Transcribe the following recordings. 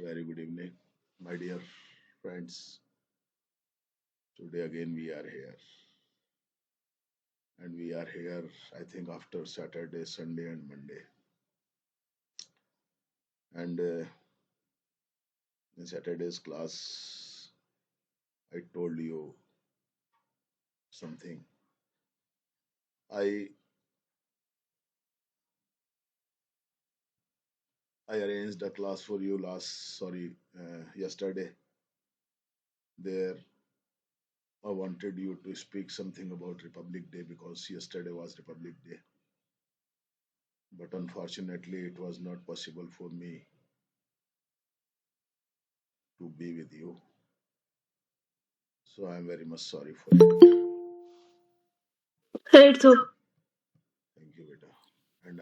Very good evening, my dear friends. Today again we are here, and we are here, I think, after Saturday, Sunday, and Monday. And in Saturday's class, I told you something. I I arranged a class for you yesterday. There, I wanted you to speak something about Republic Day because yesterday was Republic Day. But unfortunately, it was not possible for me to be with you. So I am very much sorry for it. It's okay. Thank you, beta. And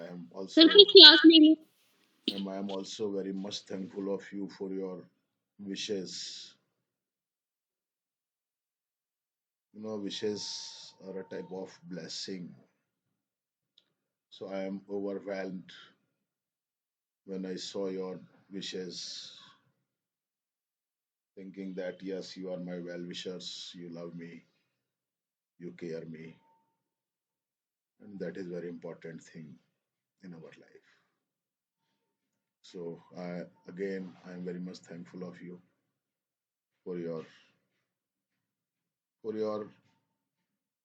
Sir, फिर class ले लो. I am also very much thankful of you for your wishes. Wishes are a type of blessing. So I am overwhelmed when I saw your wishes, thinking that yes, you are my well wishers, you love me, you care me, and that is very important thing in our life. So I am very much thankful of you for your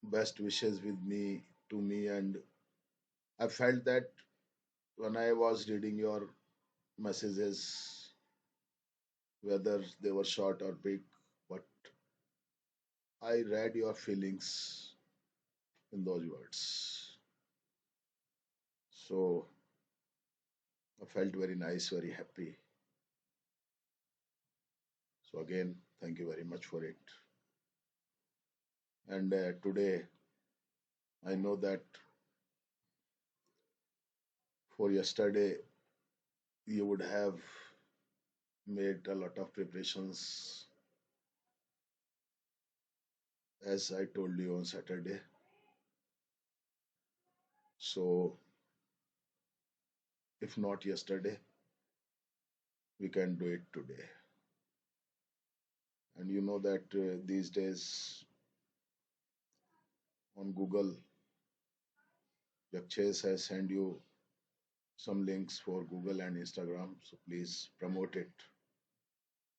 best wishes with me to me, and I felt that when I was reading your messages, whether they were short or big, but I read your feelings in those words. So I felt very nice, very happy. So again, thank you very much for it. And today, I know that for yesterday, you would have made a lot of preparations, as I told you on Saturday. So if not yesterday, we can do it today. And you know that these days on Google, Yakches has sent you some links for Google and Instagram. So please promote it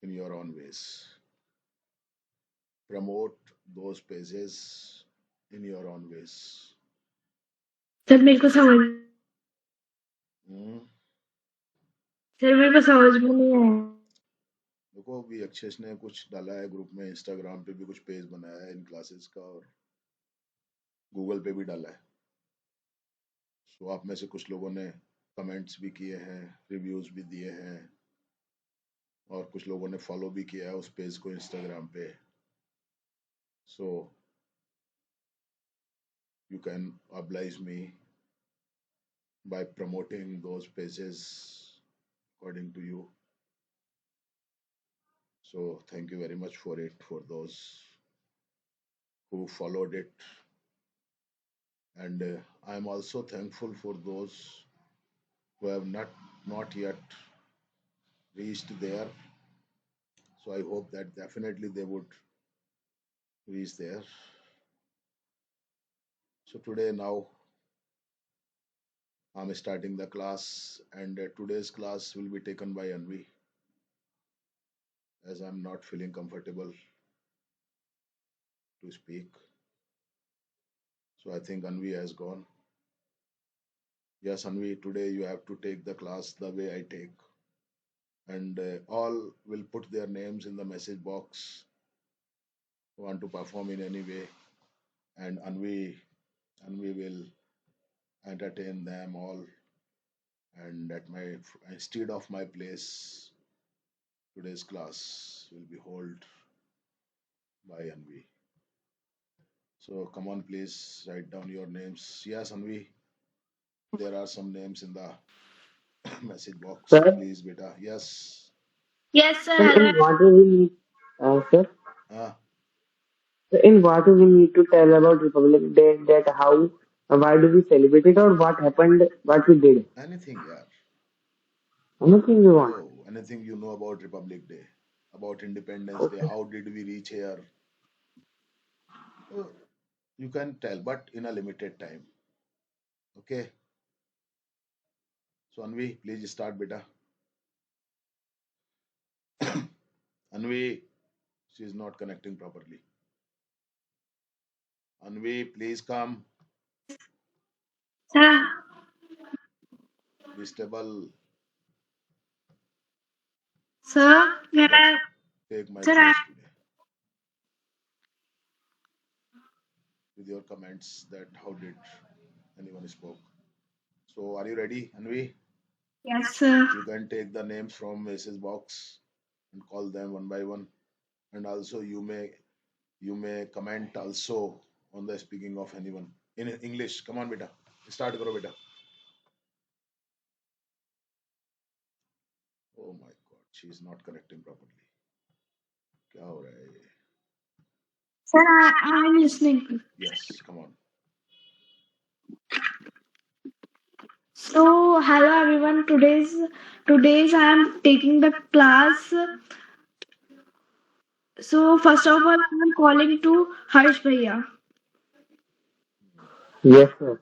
in your own ways. Promote those pages in your own ways. Sir मेरे को समझ हम्म, sir मेरे को समझ में नहीं आया. देखो अभी अक्षेश ने कुछ डाला है ग्रुप में, इंस्टाग्राम पे भी कुछ पेज बनाया है इन क्लासेस का, और गूगल पे भी डाला है. सो आप में से कुछ लोगों ने कमेंट्स भी किए हैं, रिव्यूज भी दिए हैं, और कुछ लोगों ने फॉलो भी किया है उस पेज को इंस्टाग्राम पे. So you can oblige me by promoting those pages according to you. So thank you very much for it, for those who followed it. And I'm also thankful for those who have not yet reached there. So I hope that definitely they would reach there. So today now I'm starting the class, and today's class will be taken by Anvi, as I'm not feeling comfortable to speak. So I think Anvi has gone. Yes, Anvi, today you have to take the class the way I take, and all will put their names in the message box who want to perform in any way, and Anvi will entertain them all. And at my instead of my place, today's class will be held by Anvi. So come on, please write down your names. Yes, Anvi, there are some names in the message box. Sir, Please, beta. Yes. Yes, sir. sir, Hello. in what we need, sir, Ah, in what we need to tell about Republic Day, that how, why do we celebrate it, or what happened, what we did, anything, yeah. anything we want. Oh, anything you know about Republic Day, about Independence Day, Okay. how did we reach here? Uh, you can tell, but in a limited time. Okay. So Anvi, please start, beta. Anvi, she is not connecting properly. Anvi, please come. Sir, Be stable. sir, can But I, take my sir, I, place today with your comments that how did anyone spoke. So are you ready, Anvi? yes, sir. You can take the names from message box and call them one by one. And also you may comment also on the speaking of anyone in English. Come on, beta. Start karo, beta. Oh my God, she is not connecting properly. क्या हो रहा है ये? Sir, I'm listening. Yes, come on. So, hello everyone. Today's I am taking the class. So, first of all, I am calling to Harsh Bhaiya. Yes, sir.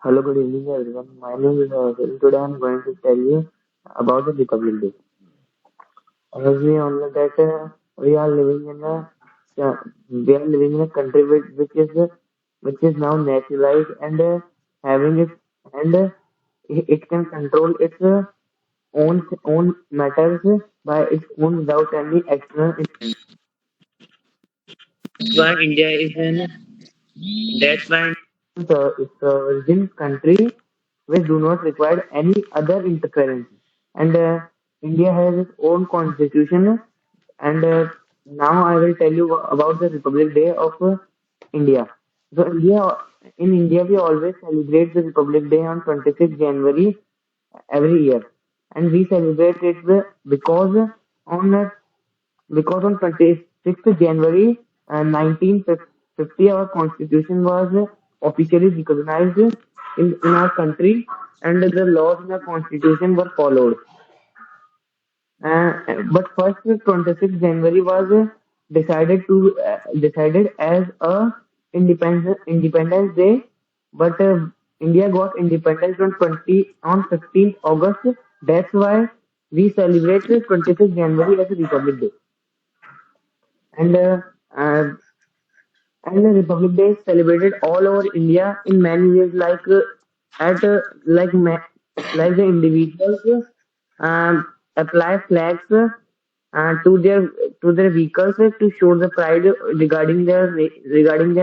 Hello, good evening, everyone. My name is Arjun. Today I'm going to tell you about the Republic Day. As we all know that we are living in a we are living in a country which is now nationalized and having it and it can control its own matters by its own without any external influence. Why India is an That's why it's a virgin country which do not require any other interference. And India has its own constitution. And now I will tell you about the Republic Day of India. So in India, we always celebrate the Republic Day on 26th January every year, and we celebrate it on because on 26th January 1950, our constitution was officially recognized in our country, and the laws in the constitution were followed. But first, 26th January was decided as a Independence Day, but India got independence on 15th August. That's why we celebrate 26th January as a Republic Day. And uh, and the Republic Day is celebrated all over India in many ways, at like the individuals apply flags to their vehicles to show the pride regarding their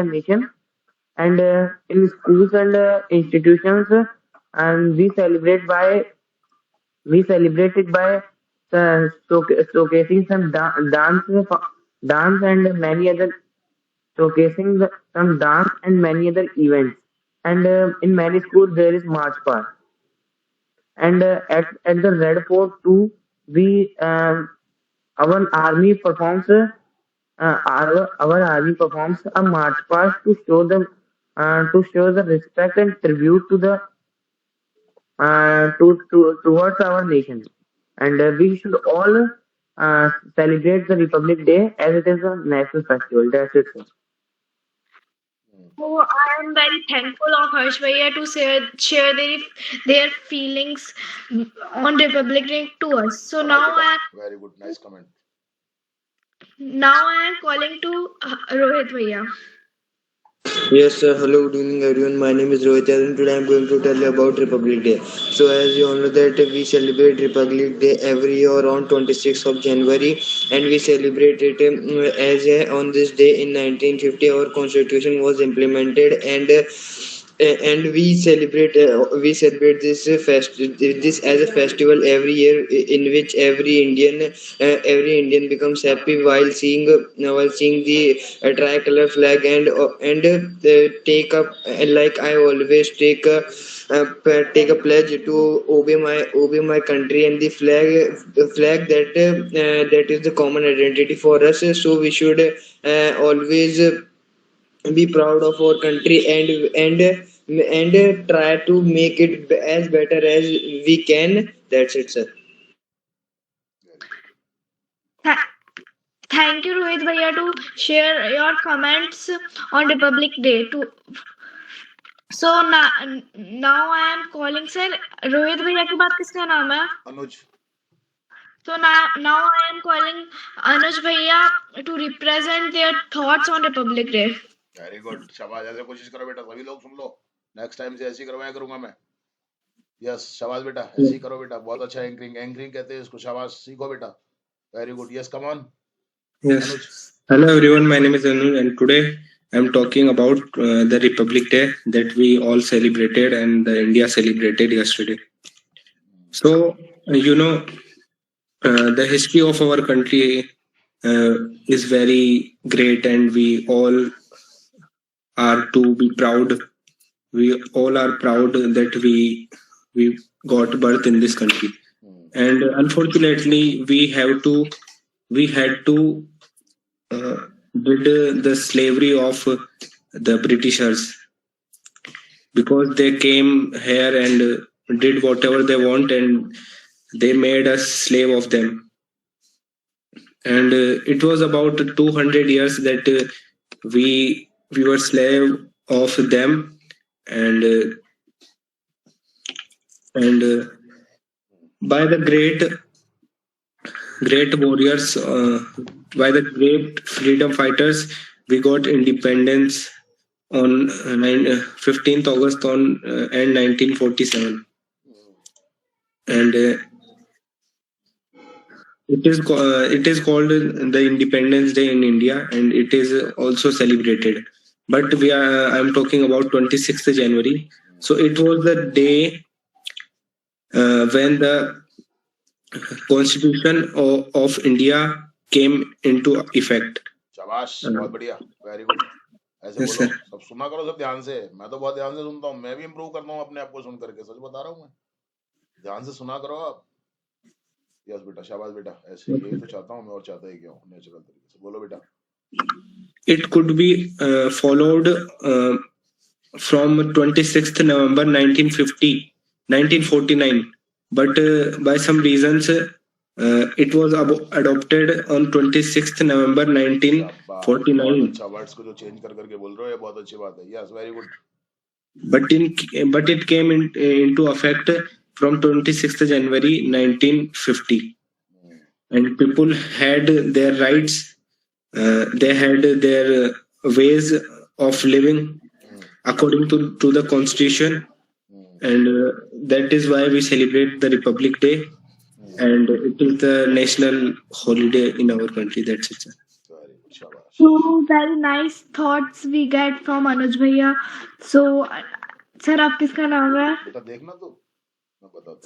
nation, and in schools and institutions, and we celebrate it by showcasing some dance and many other some dance and many other events. And in many schools there is march past. And at the Red Fort too, we our army performs our army performs a march past to show the respect and tribute to the towards our nation. And we should all celebrate the Republic Day as it is a national festival. That's it, sir. Hmm. So, I am very thankful of Harsh Bhaiya to share their feelings on Republic Day to us. So Wow, beta. Very good. Nice comment. now I am calling to Rohit Bhaiya. Yes, sir. Hello, good evening, everyone. My name is Rohit, and today I'm going to tell you about Republic Day. So, as you all know, that we celebrate Republic Day every year on 26th of January, and we celebrate it as on this day in 1950, our Constitution was implemented, and we celebrate this as a festival every year, in which every Indian becomes happy while seeing the tricolor flag, and take up like I always take a pledge to obey my country and the flag that is the common identity for us. So we should always be proud of our country, and try to make it as better as we can. That's it, sir. Very good. Tha- Thank you, Rohit Bhaiya, to share your comments on Republic Day. So now I am calling sir. Rohit भैया की बात किसका नाम है? Anuj. So now I am calling Anuj Bhaiya to represent their thoughts on Republic Day. Very good, शाबाश, ऐसे कोशिश करो बेटा, सभी लोग सुन लो, नेक्स्ट टाइम से ऐसी करवाया करूंगा मैं। यस, शाबाश बेटा, ऐसे ही करो बेटा, बहुत अच्छा एंकरिंग, एंकरिंग कहते हैं इसको, शाबाश, सीखो बेटा, very good. Yes, come on Yes. Anuj. Hello everyone, my name is Anu and today I'm talking about the Republic Day that we all celebrated and India celebrated yesterday. So, the history of our country is very great and we all are to be proud. We all are proud that we got birth in this country. And unfortunately, we had to did the slavery of the Britishers because they came here and did whatever they want and they made us slave of them. And it was about 200 years that we were slave of them and by the great warriors, by the great freedom fighters, we got independence on 15th August and 1947. And it is called the Independence Day in India, and it is also celebrated. But I'm talking about 26th January. So it was the day when the Constitution of India came into effect. शाबाश, बहुत बढ़िया, very good, ऐसे Yes, बोलो, sir. सब सुना करो, सब ध्यान से। मैं तो बहुत ध्यान से सुनता हूँ, मैं भी इम्प्रूव करता हूँ अपने आप को सुन करके, सच बता रहा हूँ मैं, ध्यान से सुना करो आप। यस बेटा, शाबाश बेटा, ऐसे यही तो चाहता हूँ मैं, और चाहता ही क्या हूँ, नेचुरल तरीके से बोलो बेटा। It could be followed from 26th November 1949, but by some reasons it was adopted on 26th November 1949. बहुत अच्छा, वर्ड्स को जो चेंज कर करके बोल रहे हो, ये बहुत अच्छी बात है। Yes, very good. But it came into effect from 26th January 1950, and people had their rights. They had their ways of living according to the Constitution, and that is why we celebrate the Republic Day, and it is the national holiday in our country. That's it, sir. Very good, शाबाश। So very nice thoughts we get from Anuj Bhaiya. So sir आप किसका नाम है? बेटा देखना तू, मैं बताता हूँ।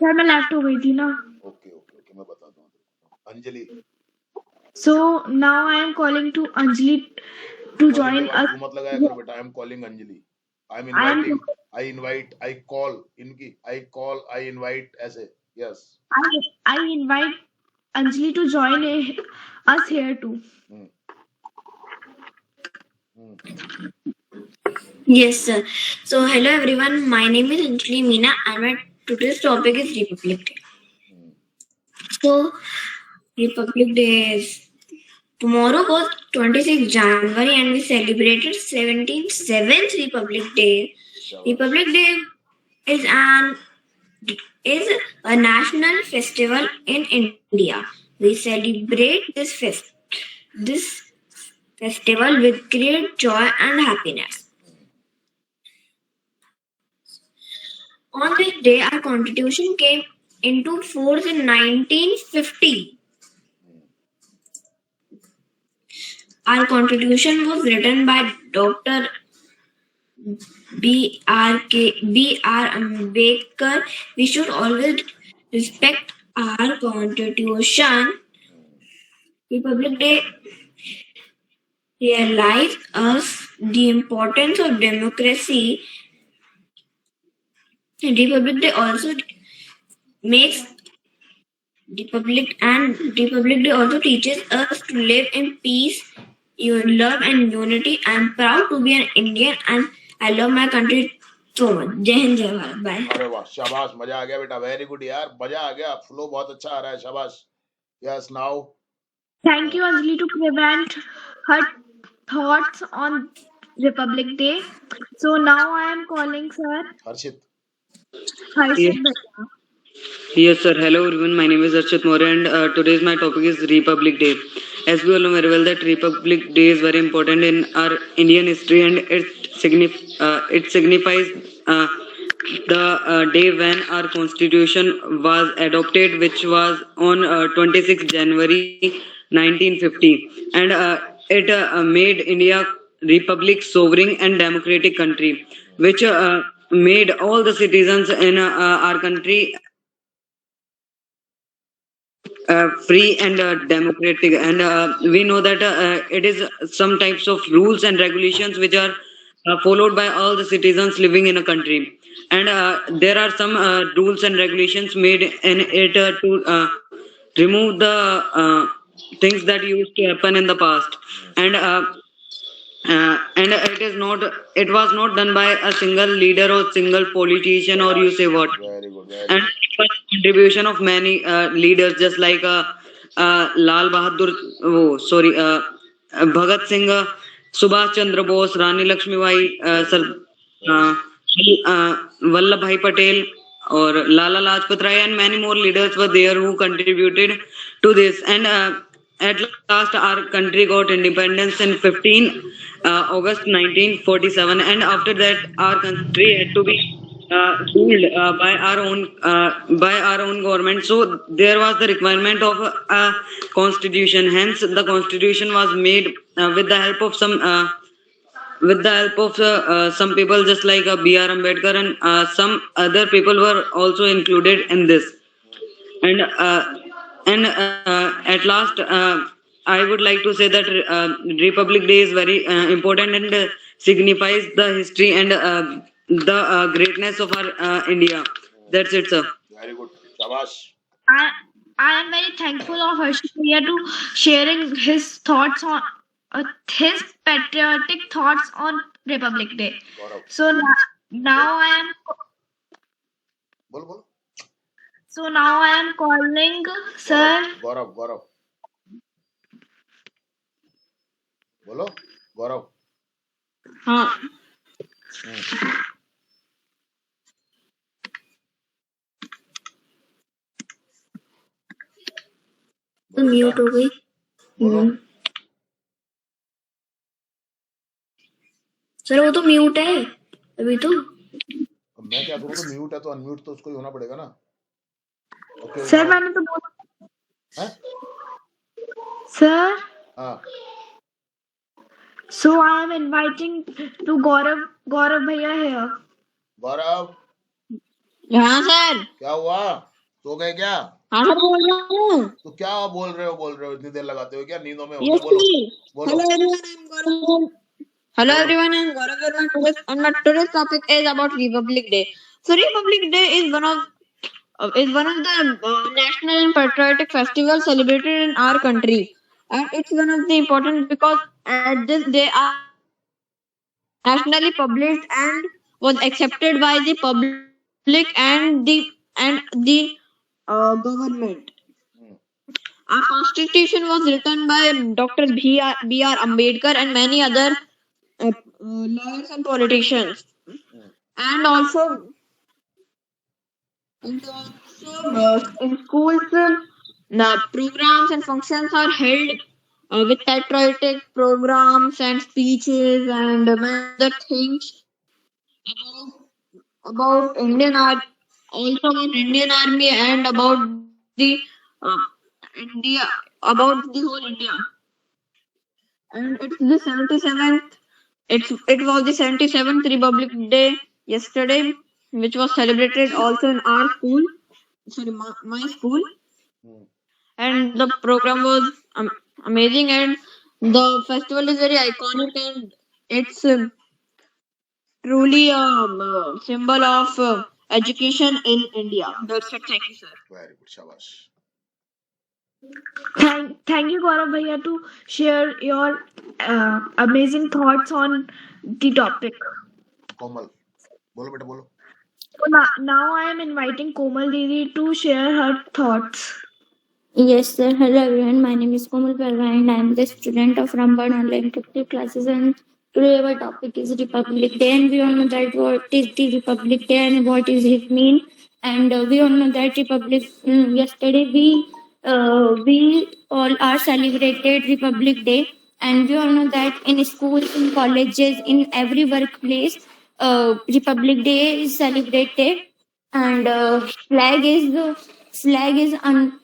सर मैं लेफ्ट हो गई थी ना। ओके ओके ओके, मैं बताता हूँ। Anjali. So now I am calling to Anjali to join us. तू मत लगाया करो बेटा, I am calling Anjali, I am inviting, I invite, I call इनकी, आई कॉल, आई इनवाइट, ऐसे। Yes, I invite Anjali to join us here too. Yes, sir. So, hello everyone. My name is Anjali Meena, and my today's topic is Republic Day. So, Republic Day is tomorrow was 26th January, and we celebrated 7th Republic Day. Republic Day is a national festival in India. We celebrate this festival with great joy and happiness. On this day, our constitution came into force in 1950. Our constitution was written by Dr. B.R. Ambedkar. We should always respect our constitution. Republic Day realized us the importance of democracy. Republic Day also makes Republic Day also teaches us to live in peace, love and unity. I am proud to be an Indian and I love my country so much. Jai Hind, Jai Bharat. Bye. अरे वाह, शाबाश, मजा आ गया बेटा, very good यार, मजा आ गया, flow बहुत अच्छा आ रहा है, शाबाश. Yes, now Thank you, Anjali, to prevent her thoughts on Republic Day. So now I am calling Sir Harshit. Harshit Bhatia. Yes, sir. Hello, everyone. My name is Archit More, and today's my topic is Republic Day. As we all know very well, that Republic Day is very important in our Indian history, and it signifies the day when our constitution was adopted, which was on 26 January 1950, and it made India republic sovereign and democratic country, which made all the citizens in our country free and democratic, and we know that it is some types of rules and regulations which are followed by all the citizens living in a country, and there are some rules and regulations made in it to remove the things that used to happen in the past, and it was not done by a single leader or single politician, or you say what, Very good, very and good. it was contribution of many leaders, just like Lal Bahadur, sorry, Bhagat Singh, Subhash Chandra Bose, Rani Lakshmibai, uh, Vallabh Bhai Patel, or Lala Lajpat Rai, and many more leaders were there who contributed to this. And at last, our country got independence in 15 August 1947, and after that, our country had to be ruled by our own government. So there was the requirement of a constitution. Hence, the constitution was made with the help of some people, just like B.R. Ambedkar, and some other people were also included in this. And at last, I would like to say that Republic Day is very important, and signifies the history and the greatness of our India. That's it, sir. Very good. Shabash. I am very thankful of Harshit Bhatia to sharing his thoughts on his patriotic thoughts on Republic Day. Gaurav. So now I am बोलो बोलो. calling Sir Gaurav, Gaurav. बोलो, Gaurav. हाँ. तो mute हो गई. बोलो. Sir वो तो म्यूट है अभी तो. अब मैं क्या करूँ, तो म्यूट है तो अनम्यूट तो उसको ही होना पड़ेगा ना. ओके. Sir मैंने तो बोला. हैं? Sir, हाँ. so I am inviting to Gaurav Bhaiya here. गौरव, हाँ सर. क्या हुआ, सो गए क्या? हाँ सर बोल रहा हूँ. तो क्या बोल रहे हो, इतनी देर लगाते हो क्या, नींदों में हो Yes, क्या? बोलो sir. बोलो. Hello everyone, I'm Gaurav. Hello everyone, I'm Gaurav Verma. And my today's topic is about Republic Day. So Republic Day is one of the national and patriotic festivals celebrated in our country, and it's one of the important because at this day are nationally published and was accepted by the public and the government. Our constitution was written by Dr. B.R. Ambedkar and many other lawyers and politicians, and also in schools, programs and functions are held with patriotic programs and speeches and many other things about Indian Army, also about Indian Army and about the India, about the whole India. And it's the 77th. It was the 77th Republic Day yesterday, which was celebrated also in our school. Sorry, my school. And the program was amazing, and the festival is very iconic, and it's truly a symbol of education in India. That's it. Thank you, sir. Very good. Shabash. Thank you, Gaurav Bhaiya, to share your amazing thoughts on the topic. Komal. बोलो बेटा बोलो. So now I am inviting Komal Didi to share her thoughts. Yes, sir. Hello, everyone. My name is Komal Parva and I am the student of Ramban Online Technical Classes. And today our topic is Republic Day. And we all know that what is the Republic Day and what is it mean. And we all know that yesterday we all are celebrated Republic Day. And we all know that in schools, in colleges, in every workplace, Republic Day is celebrated. And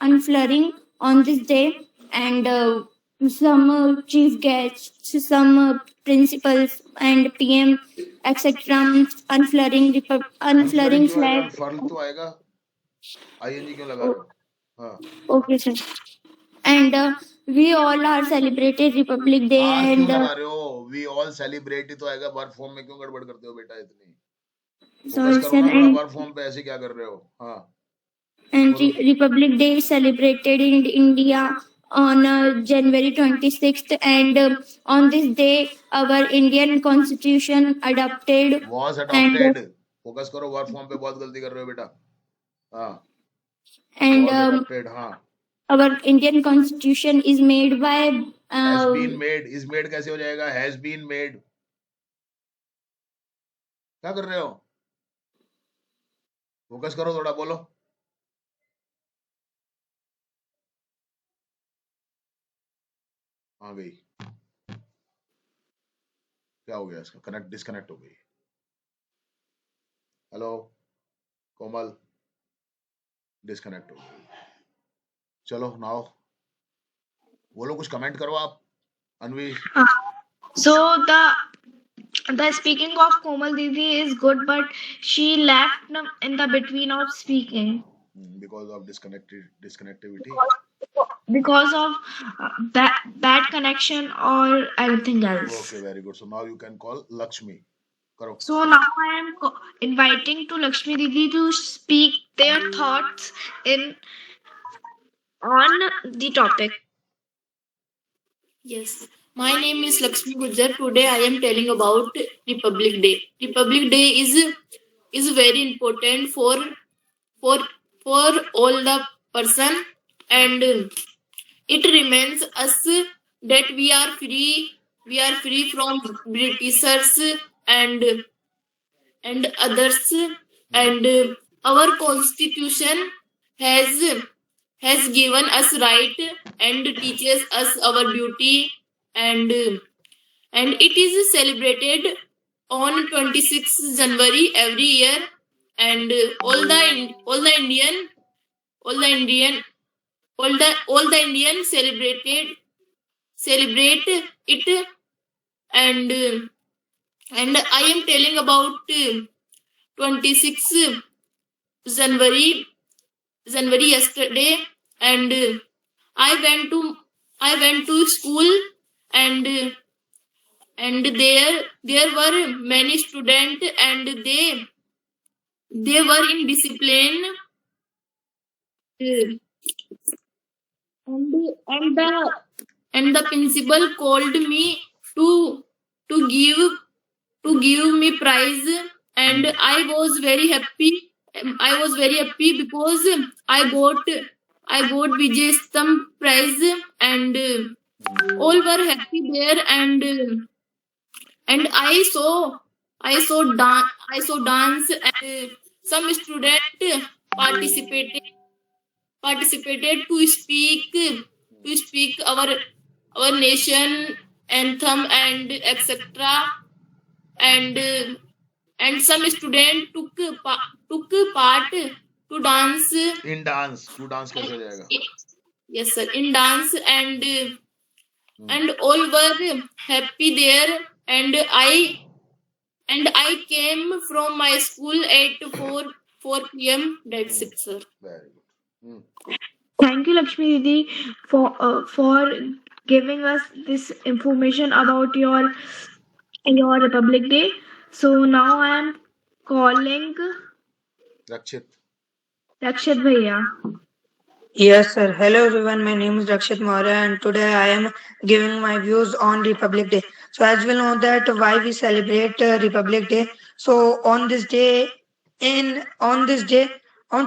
unfurling on this day, and some chief guests, some principals and PM, etc. Unfurling Unfurling क्यों आएगा? flag. Unfurl तो आएगा. ING क्यों लगा रहे हो? हाँ. Okay, sir. And we all are celebrated Republic Day. क्यों And लगा रहे हो? We all celebrate ही तो आएगा. वर्क फॉर्म में क्यों गड़बड़ करते हो बेटा इतनी? sorry, focus sir. करो ना थोड़ा And वर्क फॉर्म पे. ऐसे क्या कर रहे हो? हाँ. Republic Day is celebrated in India on January 26th, and on this day our Indian constitution adopted. Was And adopted. Focus करो वर्क फॉर्म पे. बहुत गलती कर रहे हो बेटा. हाँ. and Was adopted. हाँ. our Indian constitution is made by Has been made. Is made कैसे हो जाएगा? Has been made. क्या कर रहे हो? फोकस करो थोड़ा. बोलो. आ गई. क्या हो गया इसका? डिस्कनेक्ट हो गई. हेलो कोमल. डिस्कनेक्ट हो गई. चलो नाउ बोलो. कुछ कमेंट करो आप. अनवी. So the speaking of Komal Didi is good, but she left in the between of speaking Because of disconnectivity. because of bad connection or anything else. Okay, very good. So now you can call Lakshmi. Karo. So now I am inviting to Lakshmi Didi to speak their thoughts on the topic. Yes, my name is Lakshmi Gujjar. Today I am telling about Republic Day. Republic Day is very important for all the person, and it reminds us that we are free from Britishers and others, and our constitution has given us right and teaches us our duty, and it is celebrated on 26th January every year, and all the Indian celebrate it, and I am telling about 26th January yesterday, and I went to school, and there were many students, and they were in discipline, and the principal called me to give me prize, and I was very happy because I got Vijayastam prize, and all were happy there, and I saw dance, and some student participated to speak our nation anthem and etc, and some student took part to dance. In dance. To dance कैसे हो जाएगा? Yes sir, in dance, and all were happy there, and I came from my school at 4 p.m. That's it, sir. Very good. Thank you, Lakshmi Didi, for giving us this information about your Republic Day. So now I am calling Rakshit. Bhaiya. Yes, sir. Hello, everyone. My name is Rakshit Maurya, and today I am giving my views on Republic Day. So, as we know that why we celebrate Republic Day. So on this day, on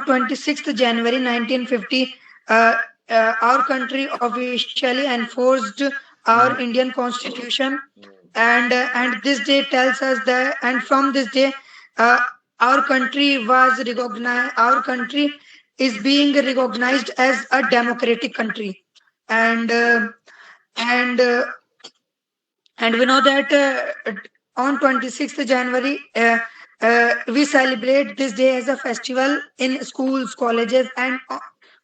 26th January 1950, uh, our country officially enforced our Indian Constitution, and this day tells us that, and from this day, uh, our country was recognized. Our country is being recognized as a democratic country, and and and we know that on 26th January, we celebrate this day as a festival in schools, colleges, and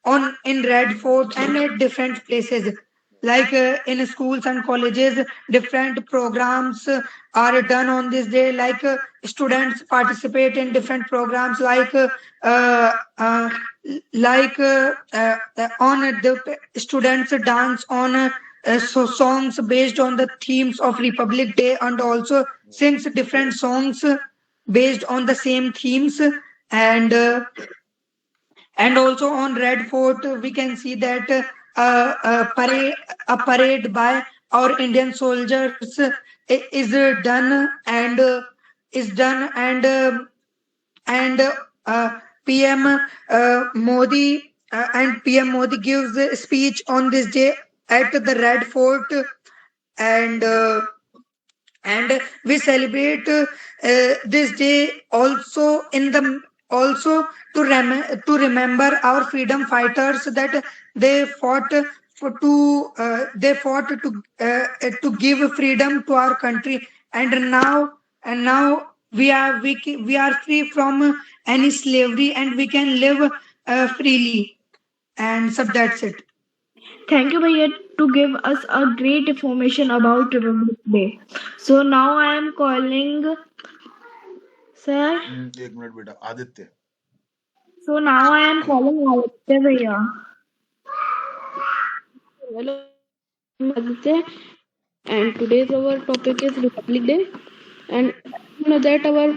on in Red Fort and at different places. Like in schools and colleges, different programs are done on this day. Like students participate in different programs, uh, uh, on the students dance on so songs based on the themes of Republic Day, and also sings different songs based on the same themes. And and also on Red Fort, we can see that a parade by our Indian soldiers is done, and PM Modi and PM Modi gives a speech on this day at the Red Fort, and we celebrate this day also in the also to remember our freedom fighters that they fought they fought to give freedom to our country, and now we are free from any slavery, and we can live freely, and so that's it. Thank you, Bhaiya, to give us a great information about Republic Day. So now I am calling, sir. 1 minute बेटा Aditya. So now I am calling Aditya Bhaiya. Hello, I'm Aditya, and today's our topic is Republic Day, and you know that our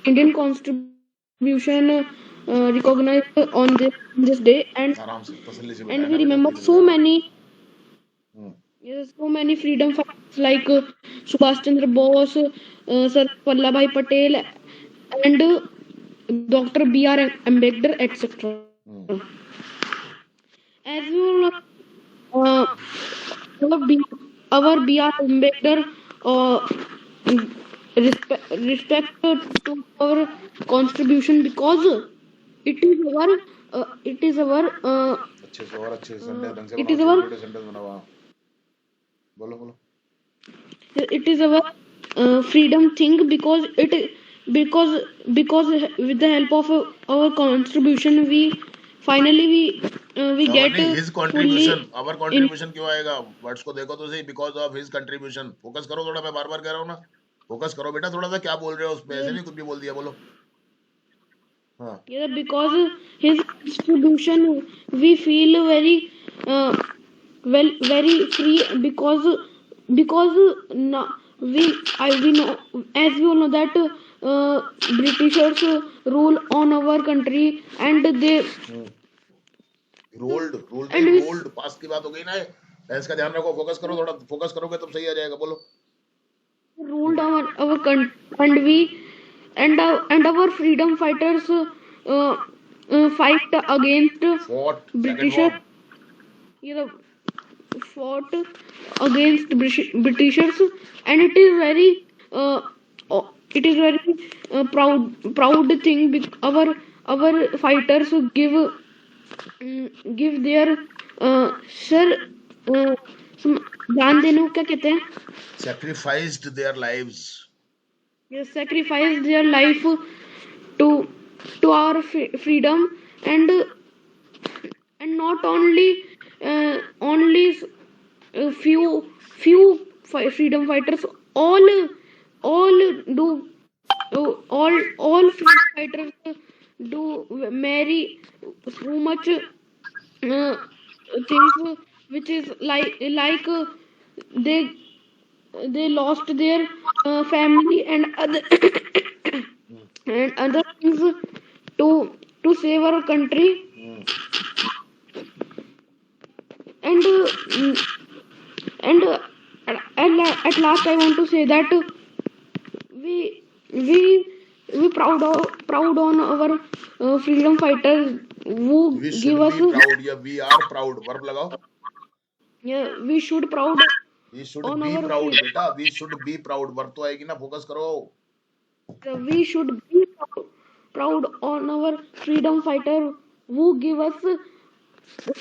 Indian Constitution recognized on this day, आराम से तसल्ली से and बताया we ना बेटा, remember धीरे so धीरे. many hmm. so many freedom fighters like Subhash Chandra Bose, Sir Vallabhbhai Patel, and Dr. B.R. Ambedkar, etc. Hmm. As you know, uh, our B.R. Ambedkar respect to our contribution, because it is our अच्छे से और अच्छे sentence ढंग से it बनाओ, is our छोटे sentence बनाओ. हाँ. बोलो बोलो. it is our freedom thing, because with the help of our contribution we finally we Our get नहीं, his fully contribution, our in contribution क्यों आएगा? वर्ड्स को देखो तो सही, because of his contribution. Focus करो थोड़ा, मैं बार बार कह रहा हूँ ना. फोकस करो बेटा थोड़ा सा, क्या बोल रहे हो उसमें, ऐसे नहीं कुछ भी बोल दिया. बोलो. हाँ. yeah, because his contribution we feel very very free, because we know, as we all know that Britishers rule on our country, and they rolled and we rolled पास की बात हो गई ना. इसका ध्यान रखो, फोकस करो थोड़ा, फोकस करोगे तब सही आ जाएगा. बोलो. ruled our country, and we and our freedom fighters fight against Fought, second Britishers. one. Yeah, fought against Britishers, and it is very proud thing. Our fighters give their sir जान देने को क्या कहते हैं? Sacrificed their lives. Yes, sacrifice their life to our freedom, and not only few freedom fighters, all do all freedom fighters do marry so much things, which is like they lost their family and other and other things to save our country, and at last I want to say that we we proud on our freedom fighters who We give should us be proud. Yeah, we are proud. Verb लगाओ. yeah, we should proud We should on be our proud, बेटा. We should be proud. Verb तो आएगी ना. Focus करो. we should be proud on our freedom fighter who give us the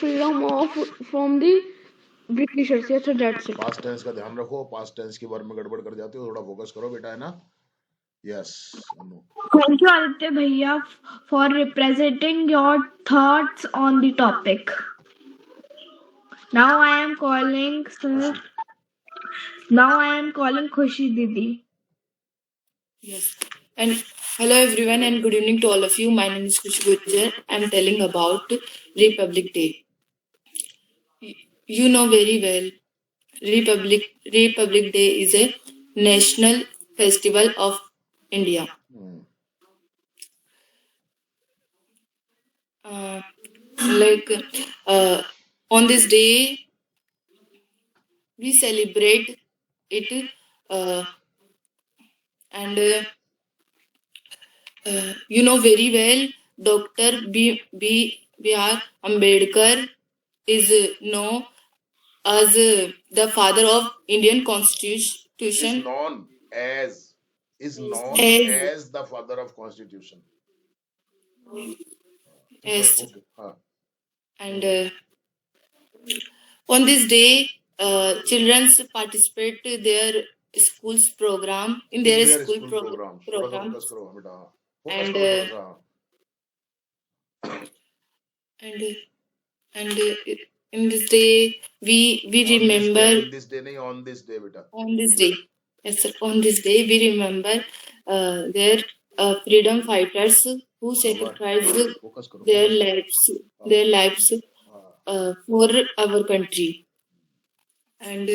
freedom of from the Britishers. Yes, sir, that's it. Past tense का ध्यान रखो. Past tense की verb में गड़बड़ कर जाते हो. थोड़ा focus करो बेटा, है ना? Yes. Anu. Thank you, Aditya Bhaiya, for representing your thoughts on the topic. Now I am calling sir. Now I am calling Khushi Didi. Yes. And hello everyone and good evening to all of you. My name is Khushi Gujjar. I'm telling about Republic Day. You know very well, Republic Day is a national festival of India. Like on this day, we celebrate it, and you know very well, Dr. B.R. Ambedkar is known as the father of Indian Constitution. Is known As- as the father of Constitution. Yes. Okay. हाँ. And on this day, children participate their school's program in their Their school school program. थोड़ा सा focus करो बेटा. Focus And, करो थोड़ा सा. and in this day we remember In this day नहीं, on this day बेटा. on this day. Yes, sir. On this day we remember their freedom fighters who sacrificed Focus करो. their lives for our country. And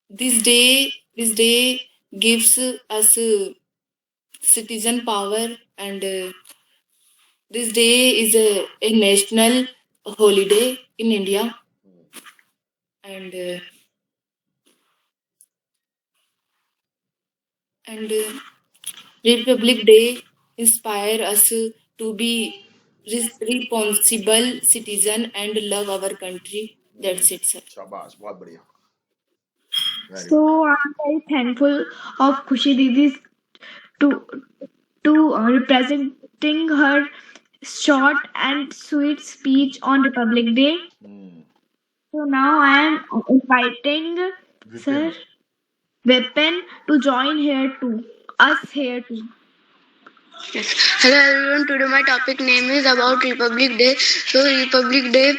this day gives us citizen power, and this day is a national holiday in India. And Republic Day inspire us to be responsible citizen and love our country. That's it, sir. शाबाश, बहुत बढ़िया. Very So I'm very thankful of Khushi Didi to representing her short and sweet speech on Republic Day. So now I am inviting Sir Vipin to join here too. Us here too. Yes. Hello everyone. Today my topic name is about Republic Day. So Republic Day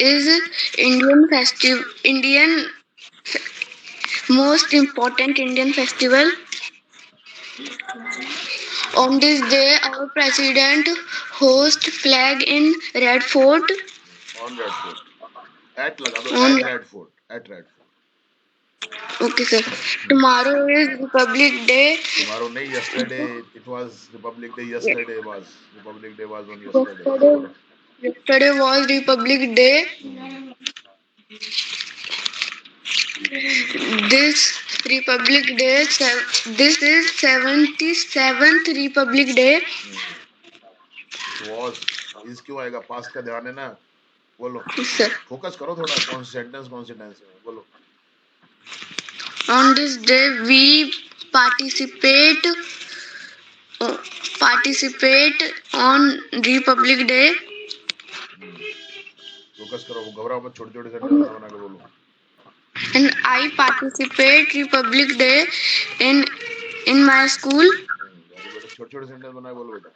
is Indian most important Indian festival. On this day, our president hosts flag in Red Fort. On Red Fort. At लगा दो. On- At Red Fort. At Red Fort. Okay, sir. Tomorrow is Republic Day. Tomorrow नहीं, yesterday it was Republic Day. Yesterday was Republic Day was on yesterday. Yesterday was Republic Day. This Republic Day, this is 77th Republic Day. It was. इस क्यों आएगा? Past का ध्यान है ना. बोलो. Yes, sir. Focus करो थोड़ा. Sentence में. बोलो. On this day, we participate on Republic Day. Focus करो. घबराओ मत. छोटे-छोटे sentence बना के बोलो. And I participate Republic Day in my school. छोटे-छोटे sentence बना के बोलो बेटा.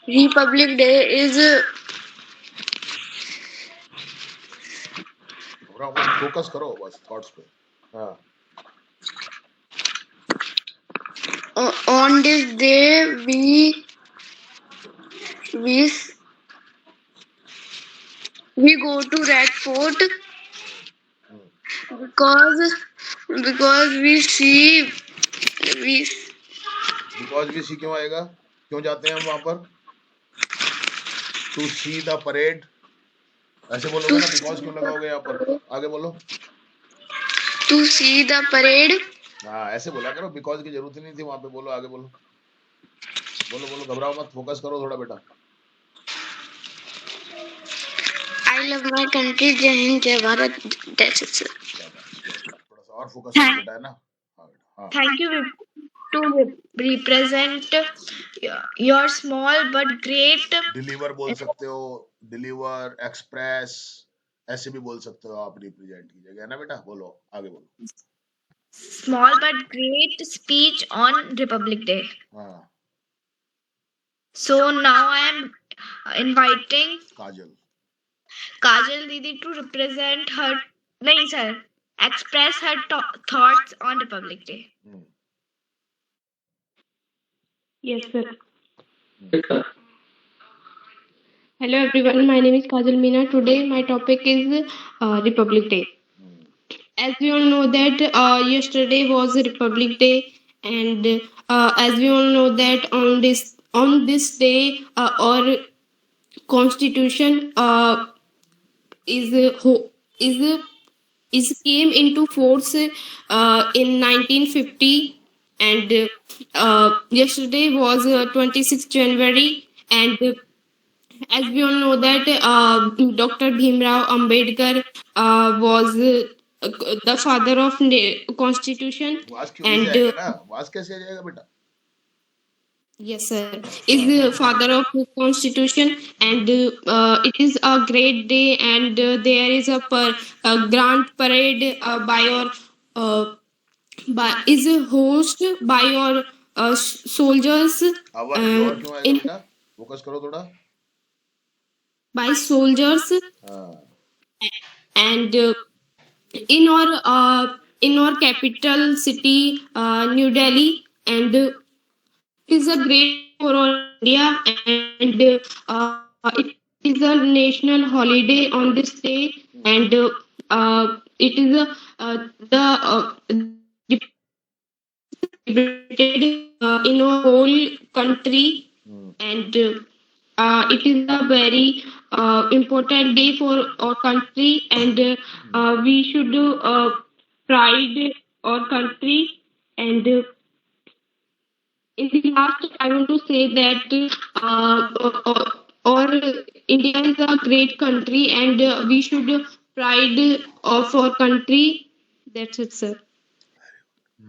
Republic Day is घबराओ मत. Focus करो बस thoughts पे. हाँ. on this day we we we go to Red Fort because we see we because we see क्यों आएगा, क्यों जाते हैं हम वहां पर? टू सी द परेड, ऐसे बोलोगे ना, बिकॉज क्यों लगाओगे यहाँ पर? आगे बोलो। To see the parade. हाँ, ऐसे बोला करो, बिकॉज की जरूरत ही नहीं थी वहां पे। बोलो, आगे बोलो, बोलो बोलो, घबराओ मत, फोकस करो थोड़ा बेटा। आई लव माई कंट्री, जय हिंद जय भारत। That's it, sir. थोड़ा सा और फोकस करो बेटा, है ना? हाँ, Thank you to represent your small but great. Deliver बोल सकते हो, डिलीवर, एक्सप्रेस, ऐसे भी बोल सकते हो आप रिप्रेजेंट की जगह, है ना बेटा? बोलो, आगे बोलो। Small but great speech on Republic Day. हाँ, So now I am inviting Kajal Didi to represent her, nahi sir, express her thoughts on Republic Day. Yes, sir. Hello everyone, my name is Kajal Meena. Today my topic is Republic Day. As we all know that yesterday was Republic Day, and as we all know that on this day our Constitution is is came into force in 1950, and yesterday was 26th January, and as we all know that Dr. Bhimrao Ambedkar was the father of Constitution, वास क्यों नहीं and जाएगा ना? वास कैसे आ जाएगा बेटा? yes sir, is the father of the Constitution, and it is a great day, and there is a grand parade by your is host by your soldiers आवाज जोर क्यों आएगा in बेटा? फोकस करो थोड़ा। by soldiers, हाँ, and in our capital city New Delhi, and it is a great for all India, and it is a national holiday on this day, and it is the celebrated in our whole country, and it is a very important day for our country, and we should pride our country, and in the last I want to say that our India is a great country, and we should pride of our country. That's it, sir.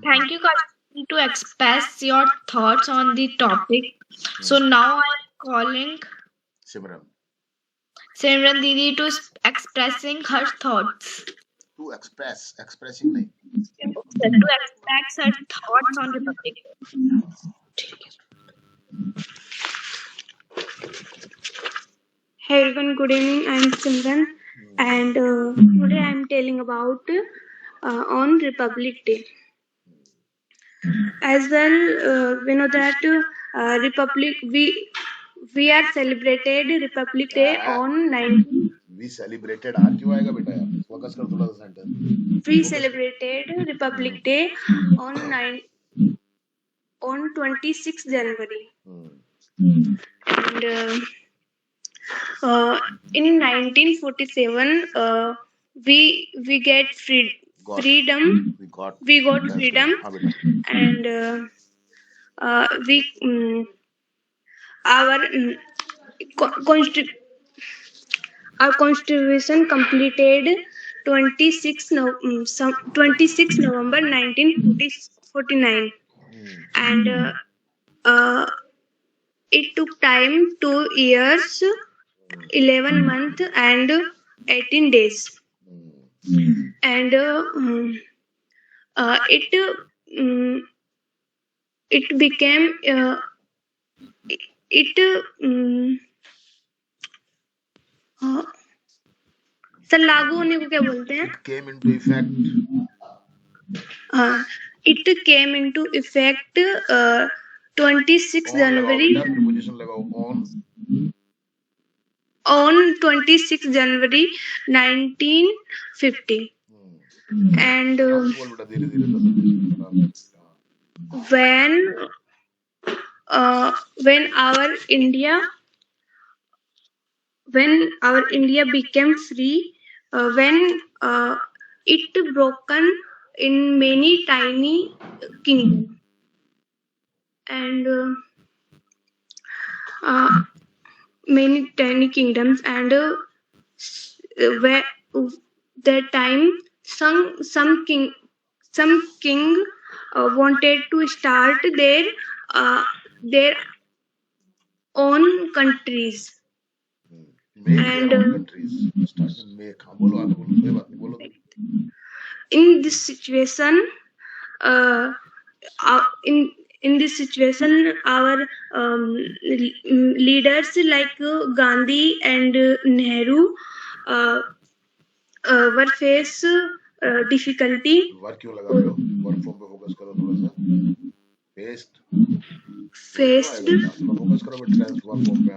Thank you, Kajal, to express your thoughts on the topic. So now I am calling Simran Simran Didi to expressing her thoughts. To express, expressing नहीं। To express her thoughts on Republic Day. Hey everyone, good evening. I am Simran, and today I am telling about on Republic Day. As well, we know that we are celebrated Republic Day on 19. We celebrated, हाँ क्यों आएगा बेटा? यार focus कर थोड़ा सा sentence. We celebrated Republic Day on 26th January. And in 1947 we get freedom. We got freedom, and our constitution completed 26 November 1949, and it took time 2 years, 11 months, and 18 days, and it became sir लागू होने को क्या बोलते हैं? It came into effect 26 January. on 26 January 1950. And बोल बेटा धीरे धीरे when our India became free, when it broken in many tiny kingdoms, and many tiny kingdoms, and where that time some king wanted to start their own countries. And in this situation, in this situation, our leaders like Gandhi and Nehru were face difficulty. Work क्यों लगा रहे हो? Work from पे focus करो थोड़ा सा. Faced. Focus करो बेटा ट्रांसफॉर्म फॉर्म पे.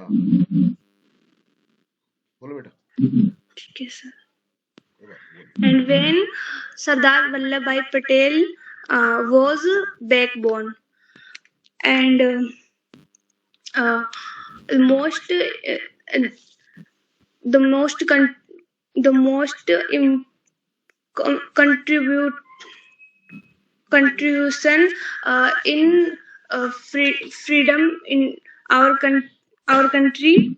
बोलो बेटा. ठीक है sir. And when Sardar Vallabhbhai Patel was backbone, and the most contribution in freedom in our country.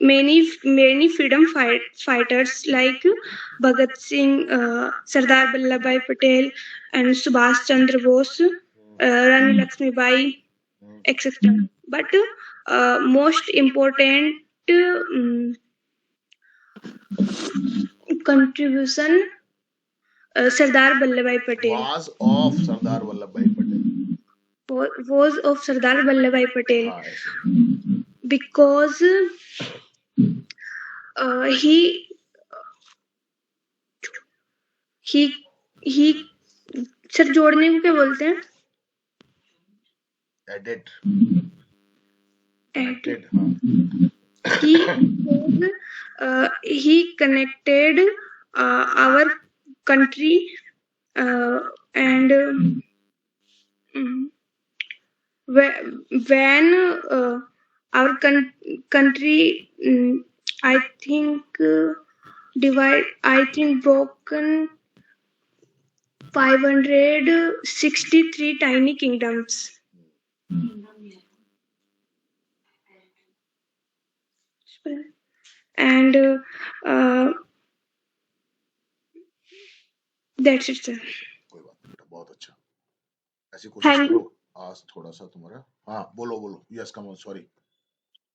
Many freedom fighters like Bhagat Singh, Sardar Vallabhbhai Patel, and Subhash Chandra Bose, Rani Lakshmibai, etc. But most important contribution Sardar Vallabhbhai Patel was of Sardar Vallabhbhai Patel. Was of Sardar Vallabhbhai Patel. Because he sir जोड़ने को क्या बोलते हैं? Edit. He connected our country and when our country I think broken 563 tiny kingdoms. And that's it, sir. बहुत अच्छा. ऐसी कोशिश करो आज थोड़ा सा तुम्हारा. हाँ बोलो. Yes, come on. Sorry.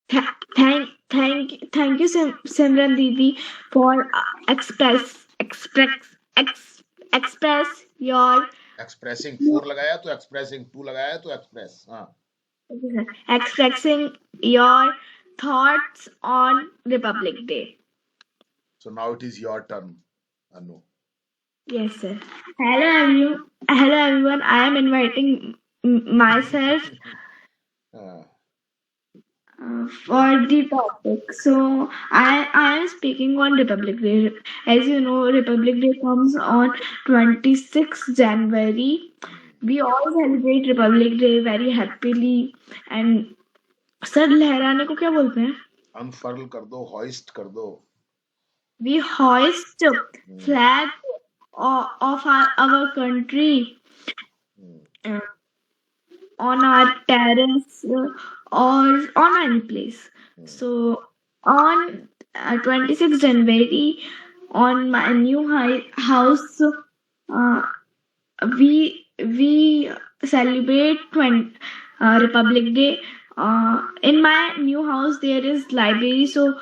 Thank you Simran Didi for express your expressing 4 लगाया तो expressing 2 लगाया तो express. हाँ. Expressing your thoughts on Republic Day. So now it is your turn, Anu. Yes, sir. Hello everyone. I am inviting myself for the topic. So I am speaking on Republic Day. As you know, Republic Day comes on 26th January. We all celebrate Republic Day very happily. And sir, लहराने को क्या बोलते हैं? Unfurl कर दो, hoist कर दो. We hoist flag of our country on our terrace or on any place. So on 26th January, on my new house, we celebrate Republic Day. In my new house there is library, so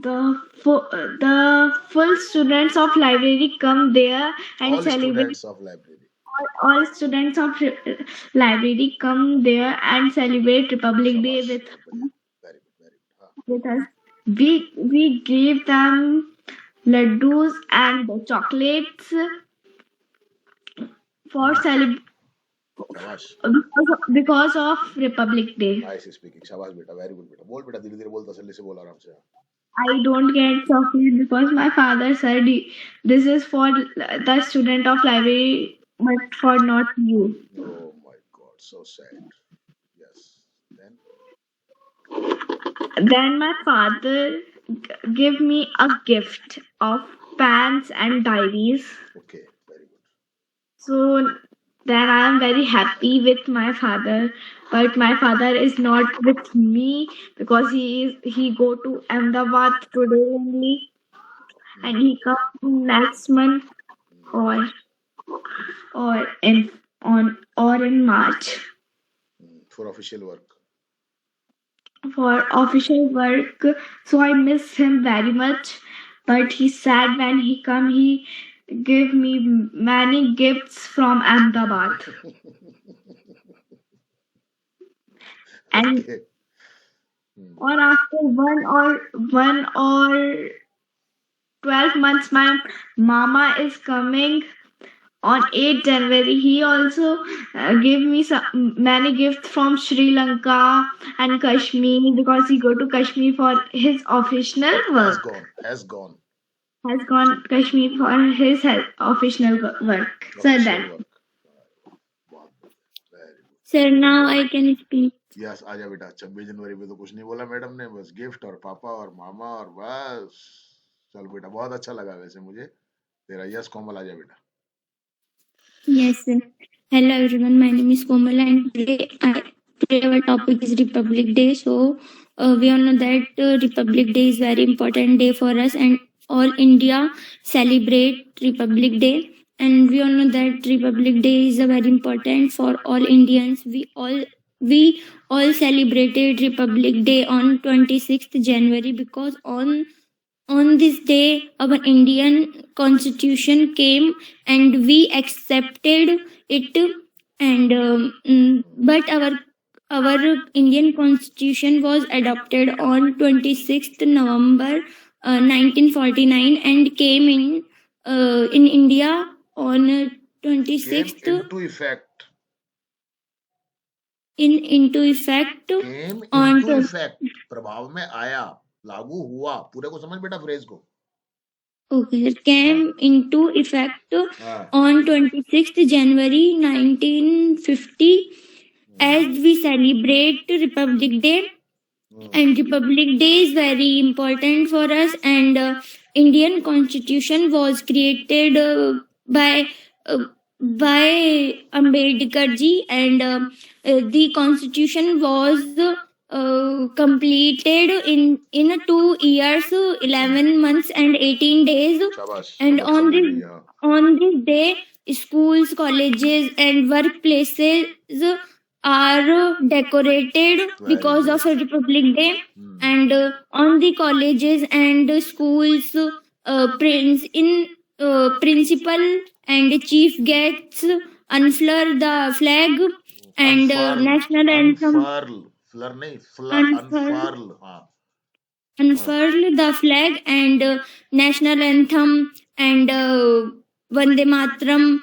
the full students of library come there and all celebrate. Students of library. All students of library come there and celebrate Republic Day with us. We give them laddus and chocolates for शाबाश, because of Republic Day. Nice speaking, शाबाश बेटा, very good बेटा, बोल बेटा, धीरे धीरे बोल, तसल्ली से बोल, आराम से। I don't get chocolate because my father said this is for the student of library, but for not you. Oh my God, so sad. Yes. Then my father gave me a gift of pens and diaries. Okay, very good. So then I am very happy with my father, but my father is not with me because he go to Ahmedabad today only, and he come next month or in March For official work. for official work. So I miss him very much, but he said when he come he give me many gifts from Ahmedabad. And Okay. or after one or 12 months, my mama is coming on 8 January. He also gave me many gifts from Sri Lanka and Kashmir because he go to Kashmir for his official work. Has gone. Has gone Kashmir for his official work. So Official then. work. बहुत बढ़िया, very good. Sir, now I can speak. Yes, आजा बेटा, 26 जनवरी पे तो कुछ नहीं बोला madam ने, बस गिफ्ट और पापा और मामा और बस। चल बेटा, बहुत अच्छा लगा वैसे मुझे तेरा। यस कोमल, आजा बेटा। Yes, sir. Hello everyone, my name is Komal and today our topic is Republic Day. So we all know that Republic Day is very important day for us, and all India celebrate Republic Day. And we all know that Republic Day is very important for all Indians. We all celebrated Republic Day on 26th January because on this day our Indian constitution came and we accepted it, and but our Indian constitution was adopted on 26th November 1949 and came in India on 26th Came into effect. into effect Came on into effect. प्रभाव में आया, लागू हुआ। पूरे को समझ बेटा phrase को। Okay, it came into effect हाँ। on 26th January 1950 as we celebrate Republic Day. And Republic Day is very important for us, and Indian Constitution was created by Ambedkar ji, and the Constitution was completed in 2 years, 11 months and 18 days. शाबाश, And सबक समझ गई, हाँ। on this day, schools, colleges, and workplaces are decorated because of a Republic Day. And on the colleges and schools, principal and chief guests unfurl the flag and national anthem. Unfurl, flur नहीं, unfurl, हाँ। Unfurl the flag and national anthem and Vande Mataram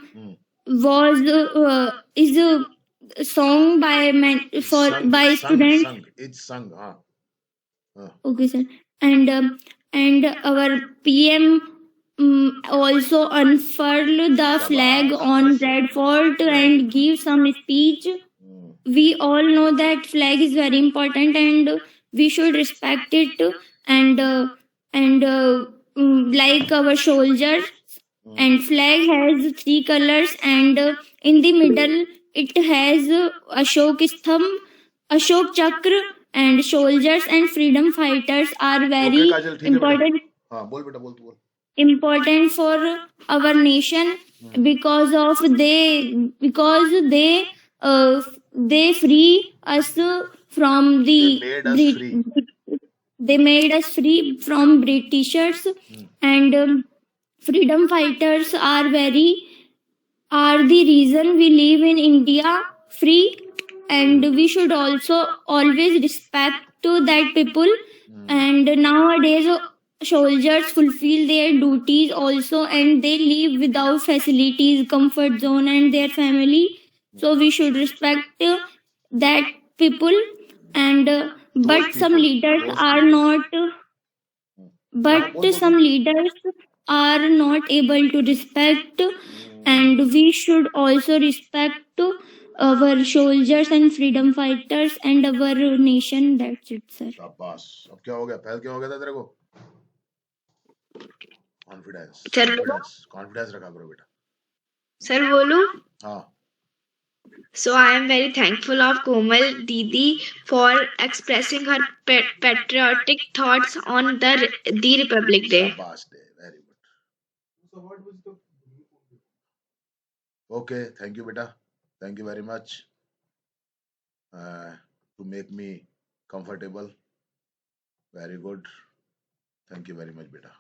is a song by students. It's sung, हाँ। Okay, sir. And our PM also unfurl the flag on Red Fort and give some speech. We all know that flag is very important and we should respect it, and like our soldiers, and flag has 3 colors, and in the middle it has Ashok Stham, Ashok Chakra, and soldiers and freedom fighters are very important. हाँ, बोल बेटा, बोल तू बोल। Important for our nation because they free us from they made us free from Britishers, and freedom fighters are the reason we live in India free, and we should also always respect to that people. And nowadays soldiers fulfill their duties also, and they live without facilities, comfort zone, and their family So we should respect that people, and but some people, leaders those are people. not. But बोल some leaders are not able to respect, and we should also respect our soldiers and freedom fighters and our nation. That's it, sir. शाबाश. अब क्या हो गया? फैल क्या हो गया था तेरे को? कॉन्फिडेंस, सर कॉन्फिडेंस, कॉन्फिडेंस रखा करो बेटा. सर बोलूं? हाँ. So I am very thankful of Komal Didi for expressing her patriotic thoughts on the Republic Day. शाबाश दे. Very good. Okay, thank you beta. Thank you very much to make me comfortable. Very good. Thank you very much beta.